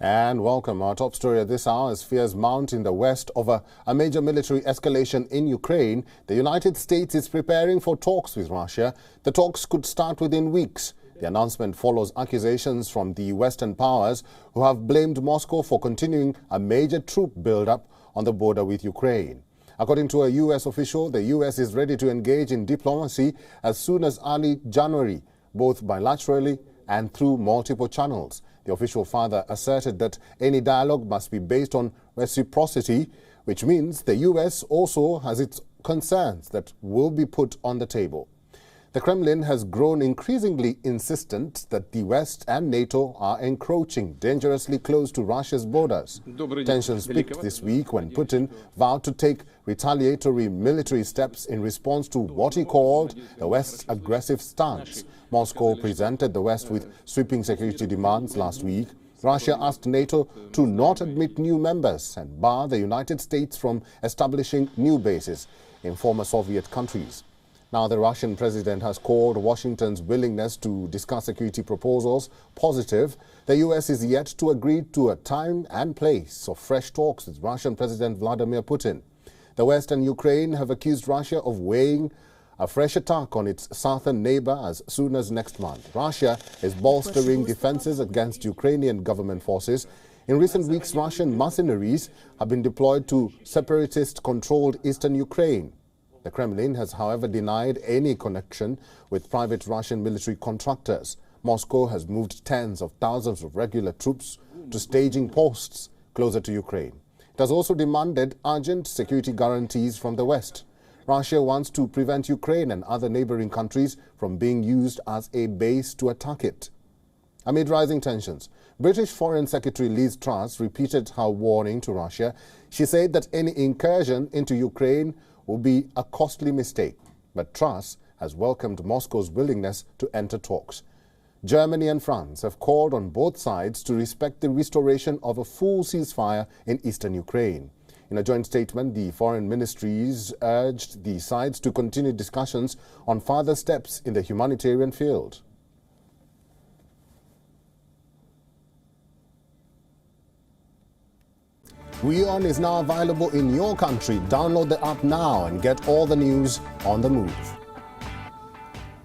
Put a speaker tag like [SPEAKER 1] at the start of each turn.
[SPEAKER 1] And welcome. Our top story at this hour is fears mount in the West over a major military escalation in Ukraine. The United States is preparing for talks with Russia. The talks could start within weeks. The announcement follows accusations from the Western powers who have blamed Moscow for continuing a major troop buildup on the border with Ukraine. According to a U.S. official, the U.S. is ready to engage in diplomacy as soon as early January, both bilaterally and through multiple channels. The official further asserted that any dialogue must be based on reciprocity, which means the U.S. also has its concerns that will be put on the table. The Kremlin has grown increasingly insistent that the West and NATO are encroaching dangerously close to Russia's borders. Tensions peaked this week when Putin vowed to take retaliatory military steps in response to what he called the West's aggressive stance. Moscow presented the West with sweeping security demands last week. Russia asked NATO to not admit new members and bar the United States from establishing new bases in former Soviet countries. Now, the Russian president has called Washington's willingness to discuss security proposals positive. The U.S. is yet to agree to a time and place of fresh talks with Russian President Vladimir Putin. The West and Ukraine have accused Russia of weighing a fresh attack on its southern neighbor as soon as next month. Russia is bolstering defenses against Ukrainian government forces. In recent weeks, Russian mercenaries have been deployed to separatist-controlled eastern Ukraine. The Kremlin has, however, denied any connection with private Russian military contractors. Moscow has moved tens of thousands of regular troops to staging posts closer to Ukraine. It has also demanded urgent security guarantees from the West. Russia wants to prevent Ukraine and other neighboring countries from being used as a base to attack it. Amid rising tensions, British Foreign Secretary Liz Truss repeated her warning to Russia. She said that any incursion into Ukraine will be a costly mistake. But Truss has welcomed Moscow's willingness to enter talks. Germany and France have called on both sides to respect the restoration of a full ceasefire in eastern Ukraine. In a joint statement, the foreign ministries urged the sides to continue discussions on further steps in the humanitarian field. WION is now available in your country. Download the app now and get all the news on the move.